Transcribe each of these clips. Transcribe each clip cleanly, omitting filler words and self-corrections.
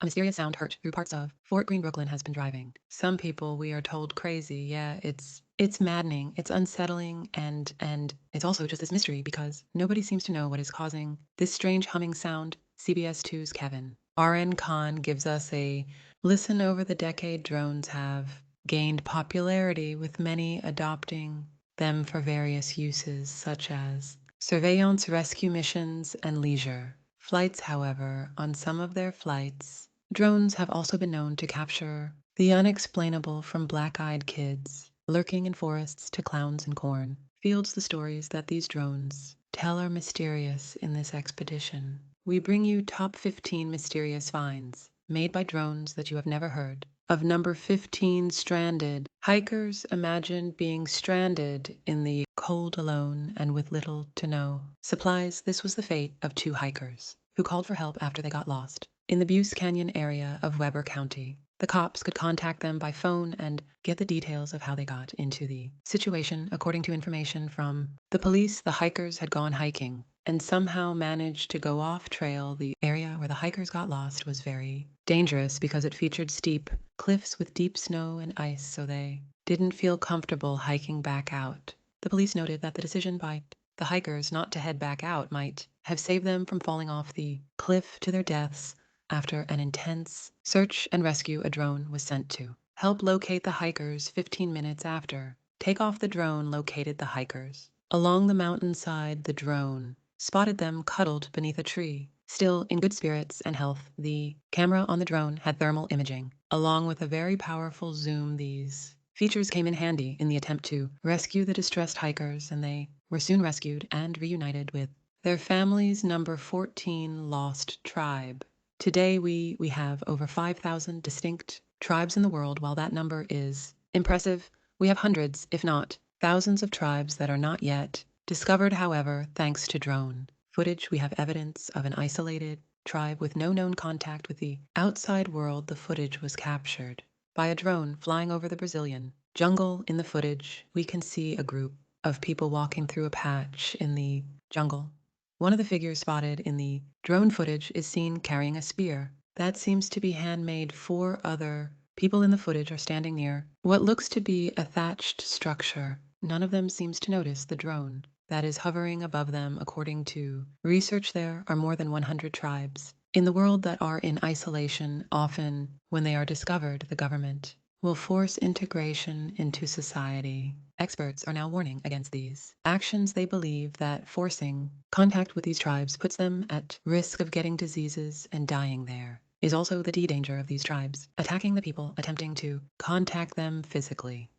A mysterious sound heard through parts of Fort Greene, Brooklyn has been driving some people, we are told, crazy. Yeah, it's maddening, it's unsettling, and it's also just this mystery because nobody seems to know what is causing this strange humming sound. CBS 2's Kevin R.N. Khan gives us a listen. Over the decade, drones have gained popularity, with many adopting them for various uses such as surveillance, rescue missions, and leisure flights. However, on some of their flights, drones have also been known to capture the unexplainable, from black-eyed kids lurking in forests to clowns in corn fields. The stories that these drones tell are mysterious. In this expedition, we bring you top 15 mysterious finds made by drones that you have never heard of. Number 15, stranded. Hikers imagined being stranded in the cold alone and with little to no supplies. This was the fate of two hikers who called for help after they got lost in the Butte Canyon area of Weber County. The cops could contact them by phone and get the details of how they got into the situation. According to information from the police, the hikers had gone hiking and somehow managed to go off trail. The area where the hikers got lost was very dangerous because it featured steep cliffs with deep snow and ice, so they didn't feel comfortable hiking back out. The police noted that the decision by the hikers not to head back out might have saved them from falling off the cliff to their deaths. After an intense search and rescue, a drone was sent to help locate the hikers. 15 minutes after takeoff, the drone located the hikers along the mountainside. The drone spotted them cuddled beneath a tree, still in good spirits and health. The camera on the drone had thermal imaging, along with a very powerful zoom. These features came in handy in the attempt to rescue the distressed hikers, and they were soon rescued and reunited with their families. Number 14, lost tribe. Today we have over 5,000 distinct tribes in the world. While that number is impressive, we have hundreds, if not thousands, of tribes that are not yet discovered. However, thanks to drone footage, we have evidence of an isolated tribe with no known contact with the outside world. The footage was captured by a drone flying over the Brazilian jungle. In the footage, we can see a group of people walking through a patch in the jungle. One of the figures spotted in the drone footage is seen carrying a spear that seems to be handmade. 4 other people in the footage are standing near what looks to be a thatched structure. None of them seems to notice the drone that is hovering above them. According to research, there are more than 100 tribes in the world that are in isolation. Often, when they are discovered, the government will force integration into society. Experts are now warning against these actions. They believe that forcing contact with these tribes puts them at risk of getting diseases and dying. There is also the danger of these tribes attacking the people attempting to contact them physically.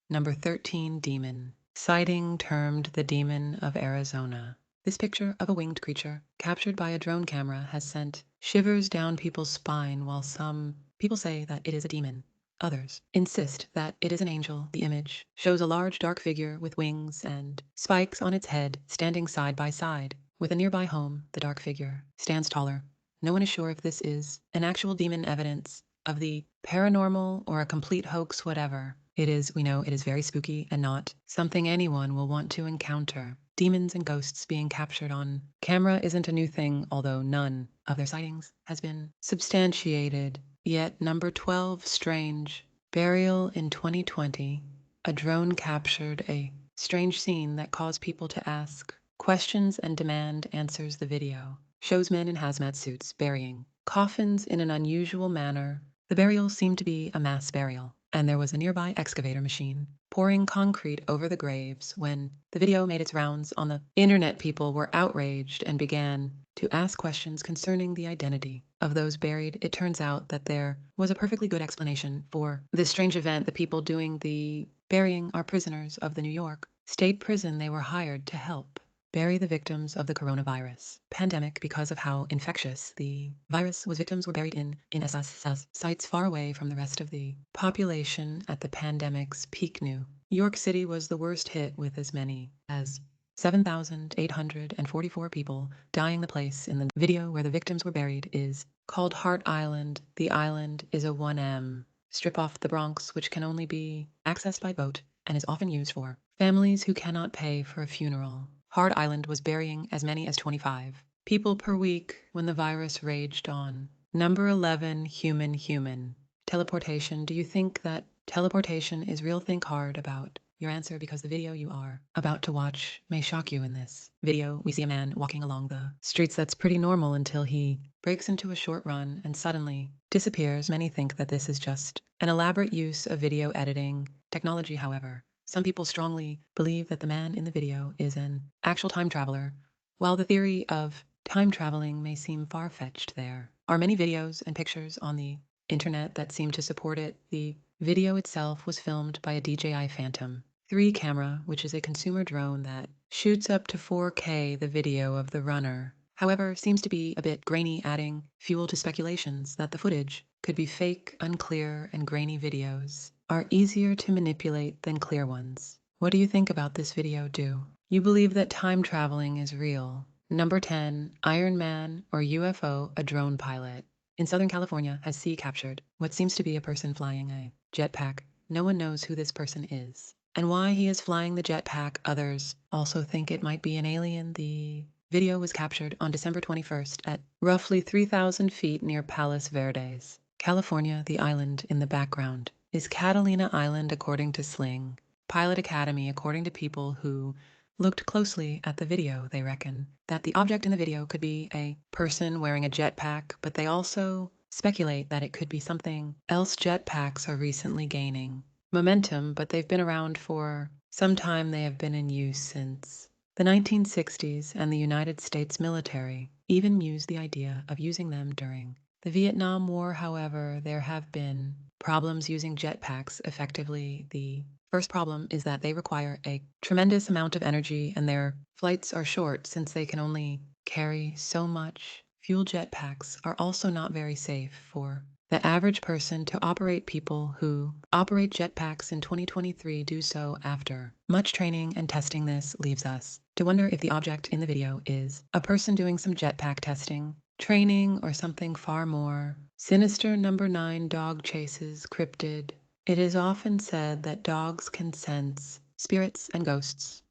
Number 13, demon sighting, termed the Demon of Arizona. This picture of a winged creature captured by a drone camera has sent shivers down people's spine. While some people say that it is a demon, others insist that it is an angel. The image shows a large dark figure with wings and spikes on its head standing side by side with a nearby home. The dark figure stands taller. No one is sure if this is an actual demon, evidence of the paranormal, or a complete hoax. Whatever it is, we know it is very spooky and not something anyone will want to encounter. Demons and ghosts being captured on camera isn't a new thing, although none of their sightings has been substantiated yet. Number 12, strange burial. In 2020, a drone captured a strange scene that caused people to ask questions and demand answers. The video shows men in hazmat suits burying coffins in an unusual manner. The burial seemed to be a mass burial, and there was a nearby excavator machine pouring concrete over the graves. When the video made its rounds on the internet, people were outraged and began to ask questions concerning the identity of those buried. It turns out that there was a perfectly good explanation for this strange event. The people doing the burying are prisoners of the New York State Prison. They were hired to help bury the victims of the coronavirus pandemic. Because of how infectious the virus was, victims were buried in SS sites far away from the rest of the population. At the pandemic's peak, New York City was the worst hit, with as many as 7,844 people dying. The place in the video where the victims were buried is called Hart Island. The island is a 1M strip off the Bronx, which can only be accessed by boat and is often used for families who cannot pay for a funeral. Hart Island was burying as many as 25 people per week when the virus raged on. Number 11, human. Teleportation. Do you think that teleportation is real? Think hard about your answer because the video you are about to watch may shock you. In this video, we see a man walking along the streets that's pretty normal until he breaks into a short run and suddenly disappears. Many think that this is just an elaborate use of video editing technology. However, some people strongly believe that the man in the video is an actual time traveler. While the theory of time traveling may seem far-fetched, there are many videos and pictures on the internet that seem to support it. The video itself was filmed by a DJI Phantom 3 camera, which is a consumer drone that shoots up to 4K. The video of the runner, however, seems to be a bit grainy, adding fuel to speculations that the footage could be fake. Unclear and grainy videos are easier to manipulate than clear ones. What do you think about this video? Do you believe that time traveling is real? Number 10, Iron Man or UFO, a drone pilot in Southern California has captured what seems to be a person flying a jetpack. No one knows who this person is and why he is flying the jetpack. Others also think it might be an alien. The video was captured on December 21st at roughly 3,000 feet near Palos Verdes, California. The island in the background is Catalina Island, according to Sling Pilot Academy. According to people who looked closely at the video, they reckon that the object in the video could be a person wearing a jetpack, but they also speculate that it could be something else. Jetpacks are recently gaining momentum, but they've been around for some time. They have been in use since the 1960s, and the United States military even used the idea of using them during the Vietnam War. However, there have been problems using jetpacks effectively. The first problem is that they require a tremendous amount of energy and their flights are short since they can only carry so much fuel. Jetpacks are also not very safe for the average person to operate. People who operate jetpacks in 2023 do so after much training and testing. This leaves us to wonder if the object in the video is a person doing some jetpack testing, training, or something far more sinister. Number 9, dog chases cryptid. It is often said that dogs can sense spirits and ghosts.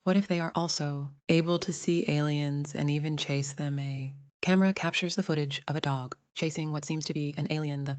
What if they are also able to see aliens and even chase them? A camera captures the footage of a dog chasing what seems to be an alien. The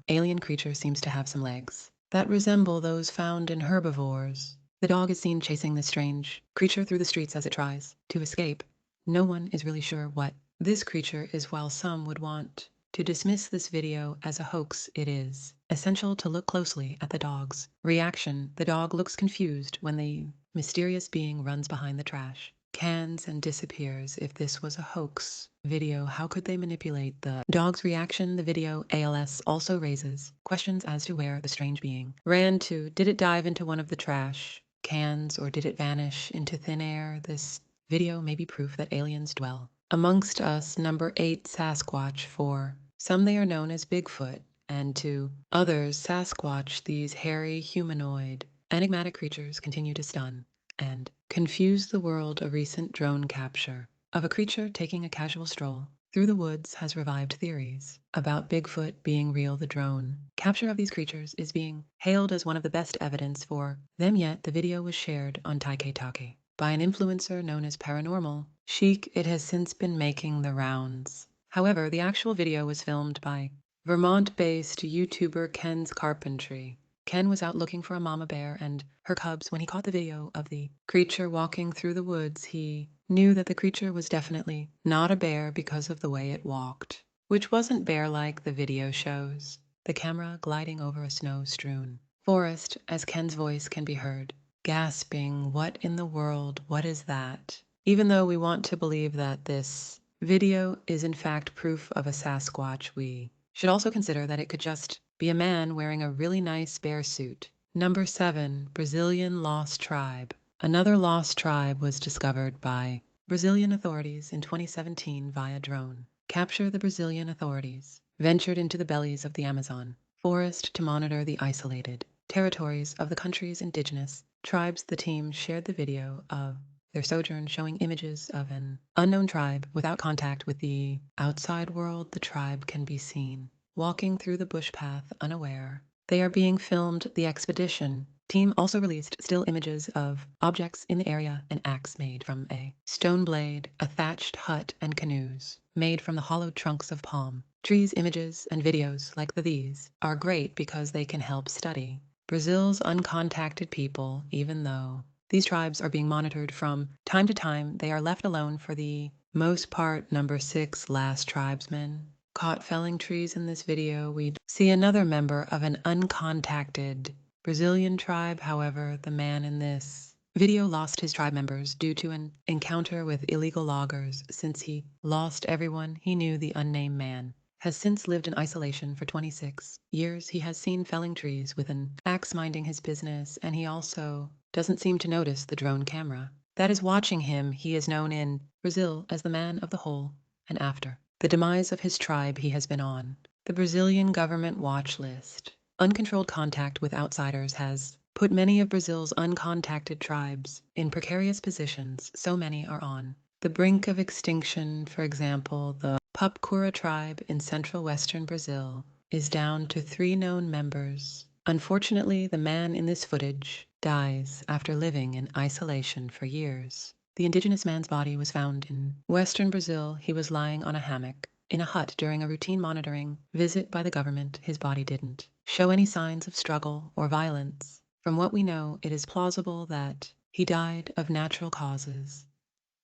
alien creature seems to have some legs that resemble those found in herbivores. The dog is seen chasing this strange creature through the streets as it tries to escape. No one is really sure what this creature is. While some would want to dismiss this video as a hoax, it is essential to look closely at the dog's reaction. The dog looks confused when the mysterious being runs behind the trash cans and disappears. If this was a hoax video, how could they manipulate the dog's reaction? The video ALS also raises questions as to where the strange being ran to. Did it dive into one of the trash cans or did it vanish into thin air? This video may be proof that aliens dwell amongst us. Number 8, Sasquatch. For some they are known as Bigfoot, and to others Sasquatch. These hairy, humanoid, enigmatic creatures continue to stun and confuse the world. A recent drone capture of a creature taking a casual stroll through the woods has revived theories about Bigfoot being real. The drone capture of these creatures is being hailed as one of the best evidence for them yet. The video was shared on TikTok by an influencer known as Paranormal Chic. It has since been making the rounds. However, the actual video was filmed by Vermont-based YouTuber Ken's Carpentry. Ken was out looking for a mama bear and her cubs when he caught the video of the creature walking through the woods. He knew that the creature was definitely not a bear because of the way it walked, which wasn't bear-like. The video shows the camera gliding over a snow-strewn forest as Ken's voice can be heard, gasping, "What in the world? What is that?" Even though we want to believe that this video is in fact proof of a Sasquatch, we should also consider that it could just be a man wearing a really nice bear suit. Number 7, Brazilian lost tribe. Another lost tribe was discovered by Brazilian authorities in 2017 via drone capture. The Brazilian authorities ventured into the bellies of the Amazon forest to monitor the isolated territories of the country's indigenous tribes. The team shared the video of their sojourn, showing images of an unknown tribe without contact with the outside world. The tribe can be seen walking through the bush path unaware they are being filmed. The expedition team also released still images of objects in the area: an axe made from a stone blade, a thatched hut, and canoes made from the hollowed trunks of palm Trees, images, and videos like these are great because they can help study Brazil's uncontacted people, even though these tribes are being monitored from time to time. They are left alone for the most part. Number 6, last tribesman caught felling trees. In this video, we see another member of an uncontacted Brazilian tribe. However, the man in this video lost his tribe members due to an encounter with illegal loggers. Since he lost everyone he knew, the unnamed man has since lived in isolation for 26 years. He has seen felling trees with an axe, minding his business, and he also doesn't seem to notice the drone camera that is watching him. He is known in Brazil as the man of the hole, and after the demise of his tribe, he has been on the Brazilian government watch list. Uncontrolled contact with outsiders has put many of Brazil's uncontacted tribes in precarious positions. So many are on the brink of extinction. For example, the Pupcura tribe in central western Brazil is down to 3 known members. Unfortunately, the man in this footage dies after living in isolation for years. The indigenous man's body was found in western Brazil. He was lying on a hammock in a hut during a routine monitoring visit by the government. His body didn't show any signs of struggle or violence. From what we know, it is plausible that he died of natural causes.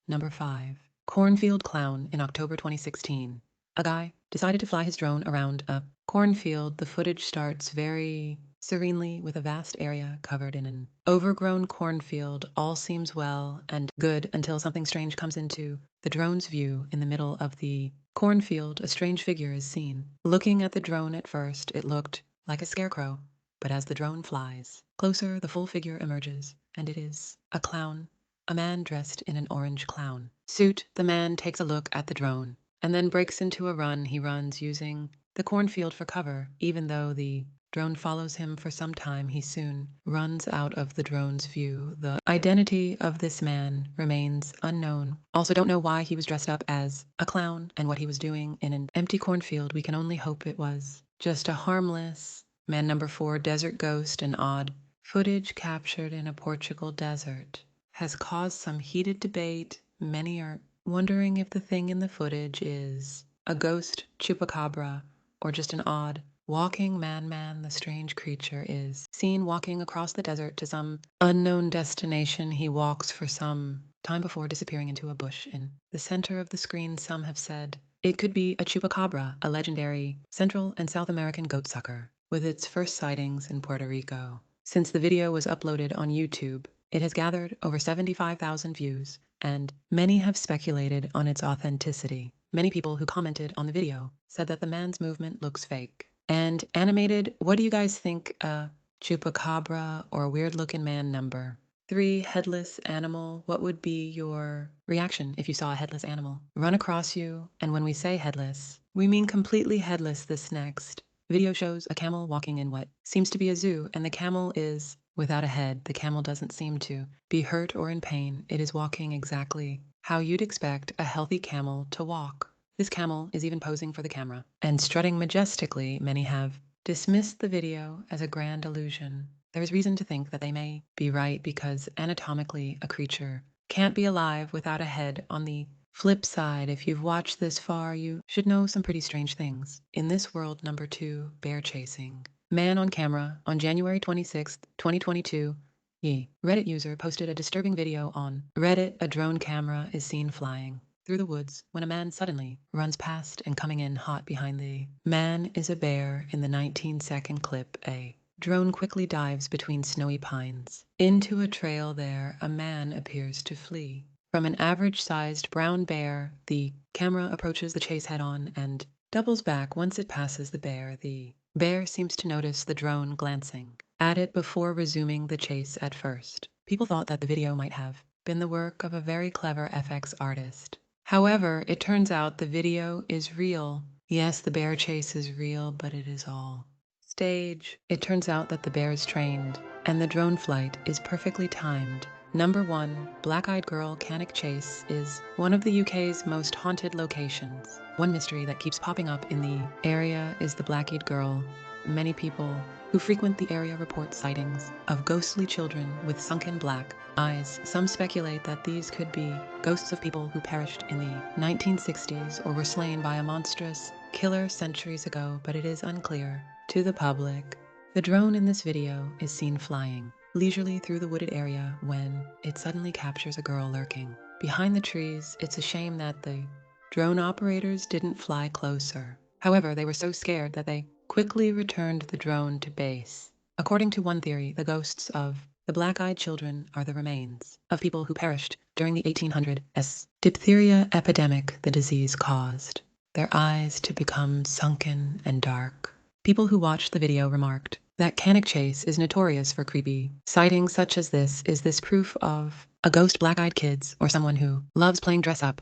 Number 5. Cornfield clown. In October 2016, a guy decided to fly his drone around a cornfield. The footage starts very serenely with a vast area covered in an overgrown cornfield. All seems well and good until something strange comes into the drone's view. In the middle of the cornfield, a strange figure is seen. Looking at the drone at first, it looked like a scarecrow, but as the drone flies closer, the full figure emerges, and it is a clown. A man dressed in an orange clown suit. The man takes a look at the drone and then breaks into a run. He runs using the cornfield for cover. Even though the drone follows him for some time, he soon runs out of the drone's view. The identity of this man remains unknown. Also don't know why he was dressed up as a clown and what he was doing in an empty cornfield. We can only hope it was just a harmless man. Number 4, desert ghost. An odd footage captured in a Portugal desert has caused some heated debate. Many are wondering if the thing in the footage is a ghost chupacabra or just an odd walking man. The strange creature is seen walking across the desert to some unknown destination. He walks for some time before disappearing into a bush in the center of the screen. Some have said it could be a chupacabra, a legendary Central and South American goatsucker, with its first sightings in Puerto Rico. Since the video was uploaded on YouTube, it has gathered over 75,000 views, and many have speculated on its authenticity. Many people who commented on the video said that the man's movement looks fake and animated. What do you guys think? A chupacabra or weird-looking man? Number 3, headless animal. What would be your reaction if you saw a headless animal run across you? And when we say headless, we mean completely headless. This next video shows a camel walking in what seems to be a zoo, and the camel is without a head. The camel doesn't seem to be hurt or in pain. It is walking exactly how you'd expect a healthy camel to walk. This camel is even posing for the camera and strutting majestically. Many have dismissed the video as a grand illusion. There is reason to think that they may be right, because anatomically a creature can't be alive without a head. On the flip side, if you've watched this far, you should know some pretty strange things in this world. Number 2, bear chasing. Man on camera. On January 26, 2022, Reddit user posted a disturbing video on Reddit. A drone camera is seen flying through the woods when a man suddenly runs past and coming in hot behind the man is a bear. In the 19-second clip, a drone quickly dives between snowy pines into a trail. There, a man appears to flee from an average-sized brown bear. The camera approaches the chase head-on and doubles back once it passes the bear. The bear seems to notice the drone glancing at it before resuming the chase. At first, people thought that the video might have been the work of a very clever FX artist. However, it turns out the video is real. Yes, the bear chase is real, but it is all stage. It turns out that the bear is trained, and the drone flight is perfectly timed. Number 1, Black-Eyed Girl Cannock Chase is one of the UK's most haunted locations. One mystery that keeps popping up in the area is the Black-Eyed Girl. Many people who frequent the area report sightings of ghostly children with sunken black eyes. Some speculate that these could be ghosts of people who perished in the 1960s or were slain by a monstrous killer centuries ago, but it is unclear to the public. The drone in this video is seen flying leisurely through the wooded area when it suddenly captures a girl lurking behind the trees. It's a shame that the drone operators didn't fly closer. However, they were so scared that they quickly returned the drone to base. According to one theory, the ghosts of the black-eyed children are the remains of people who perished during the 1800s diphtheria epidemic the disease caused, their eyes to become sunken and dark. People who watched the video remarked that Cannock Chase is notorious for creepy sightings such as this. Is this proof of a ghost black-eyed kids or someone who loves playing dress up?